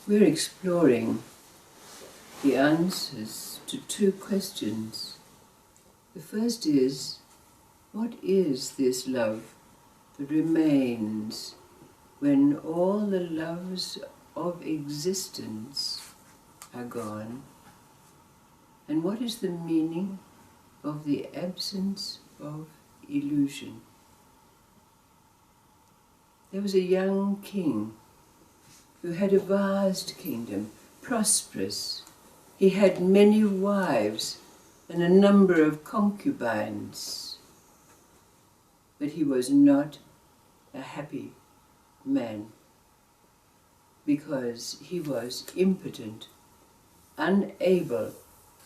We're exploring the answers to two questions. The first is, what is this love that remains when all the loves of existence are gone? And what is the meaning of the absence of illusion? There was a young king who had a vast kingdom, prosperous. He had many wives and a number of concubines, but he was not a happy man because he was impotent, unable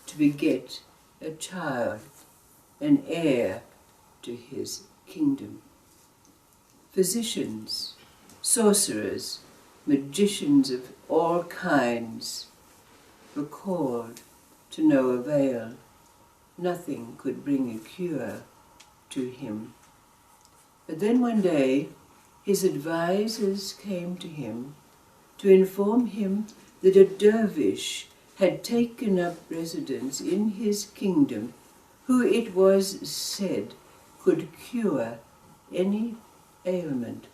to beget a child, an heir to his kingdom. Physicians, sorcerers, magicians of all kinds were called to no avail. Nothing could bring a cure to him. But then one day his advisors came to him to inform him that a dervish had taken up residence in his kingdom, who it was said could cure any ailment.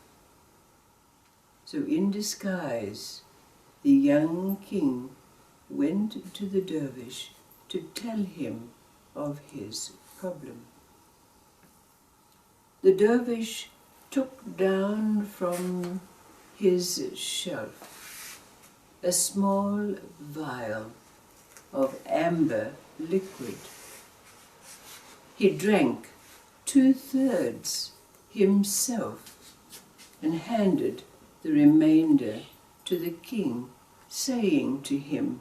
So in disguise, the young king went to the dervish to tell him of his problem. The dervish took down from his shelf a small vial of amber liquid. He drank 2/3 himself and handed the remainder to the king, saying to him,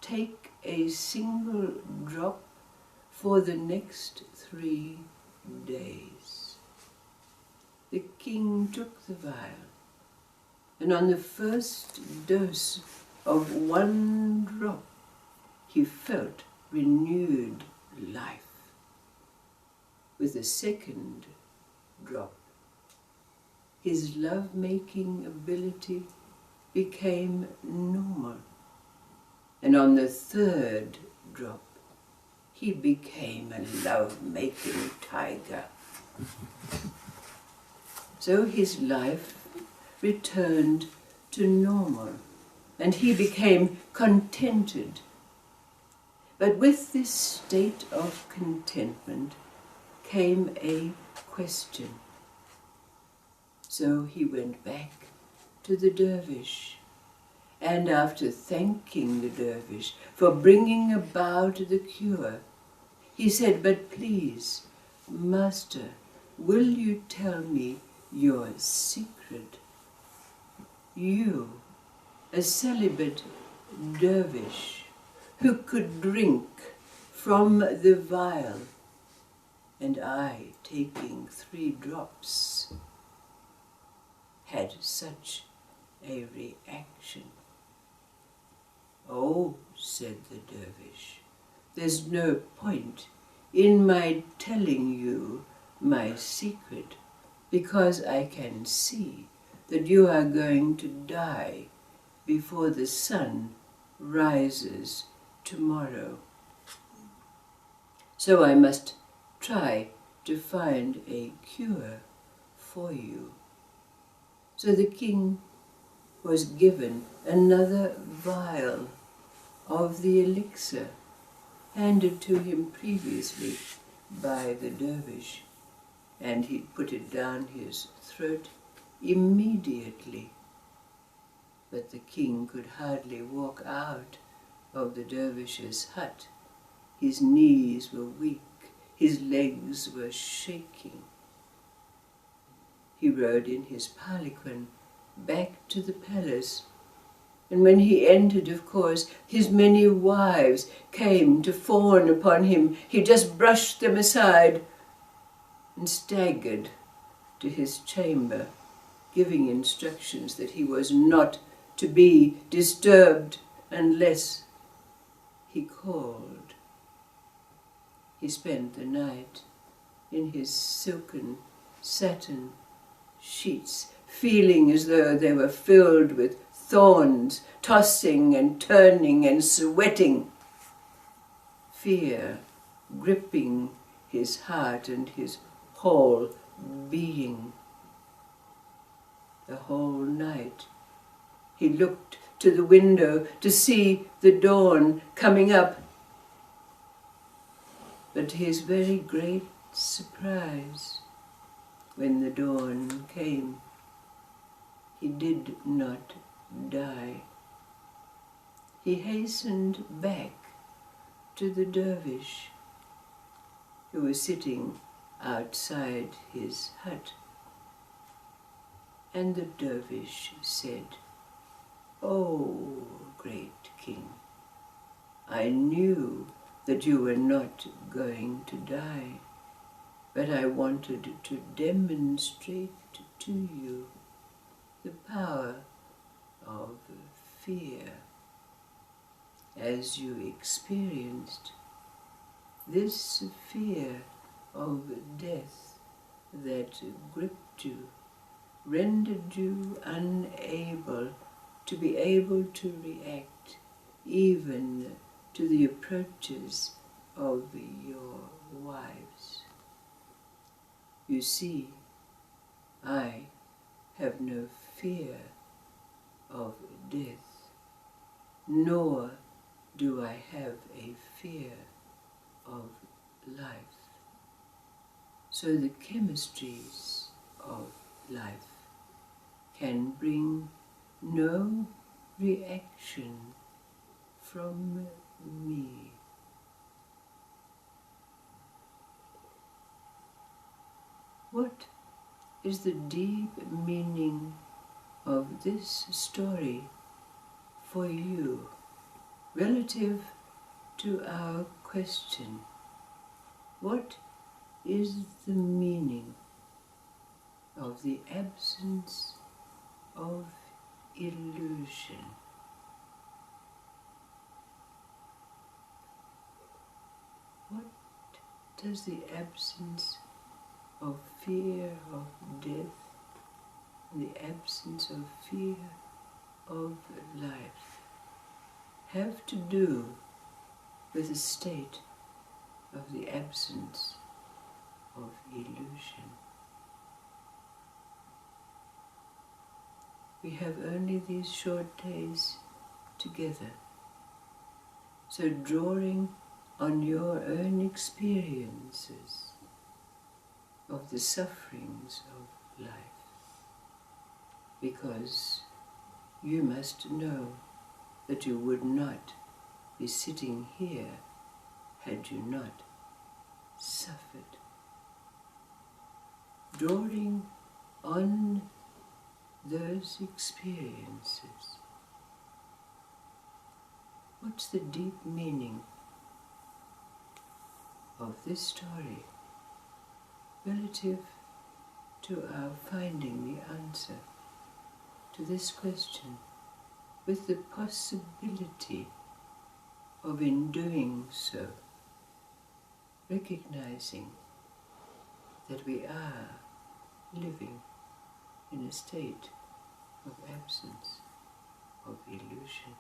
"Take a single drop for the next 3 days." The king took the vial, and on the first dose of 1 drop, he felt renewed life. With the second drop, his love-making ability became normal, and on the 3rd drop, he became a love-making tiger. So his life returned to normal, and he became contented. But with this state of contentment came a question. So he went back to the dervish, and after thanking the dervish for bringing about the cure, he said, "But please, Master, will you tell me your secret? You, a celibate dervish who could drink from the vial, and I, taking 3 drops, had such a reaction." "Oh," said the dervish, "there's no point in my telling you my secret, because I can see that you are going to die before the sun rises tomorrow. So I must try to find a cure for you." So the king was given another vial of the elixir handed to him previously by the dervish, and he put it down his throat immediately. But the king could hardly walk out of the dervish's hut. His knees were weak, his legs were shaking. He rode in his palanquin back to the palace, and when he entered, of course, his many wives came to fawn upon him. He just brushed them aside and staggered to his chamber, giving instructions that he was not to be disturbed unless he called. He spent the night in his silken satin sheets, feeling as though they were filled with thorns, tossing and turning and sweating. Fear gripping his heart and his whole being. The whole night he looked to the window to see the dawn coming up. But to his very great surprise, when the dawn came, he did not die. He hastened back to the dervish who was sitting outside his hut. And the dervish said, "Oh, great king, I knew that you were not going to die, but I wanted to demonstrate to you the power of fear. As you experienced this fear of death that gripped you, rendered you unable to be able to react even to the approaches of your wives. You see, I have no fear of death, nor do I have a fear of life. So the chemistries of life can bring no reaction from me." What is the deep meaning of this story for you relative to our question? What is the meaning of the absence of illusion? What does the absence of fear of death, the absence of fear of life, have to do with the state of the absence of illusion? We have only these short days together, so drawing on your own experiences of the sufferings of life, because you must know that you would not be sitting here had you not suffered. Drawing on those experiences, what's the deep meaning of this story relative to our finding the answer to this question, with the possibility of, in doing so, recognizing that we are living in a state of absence of illusion?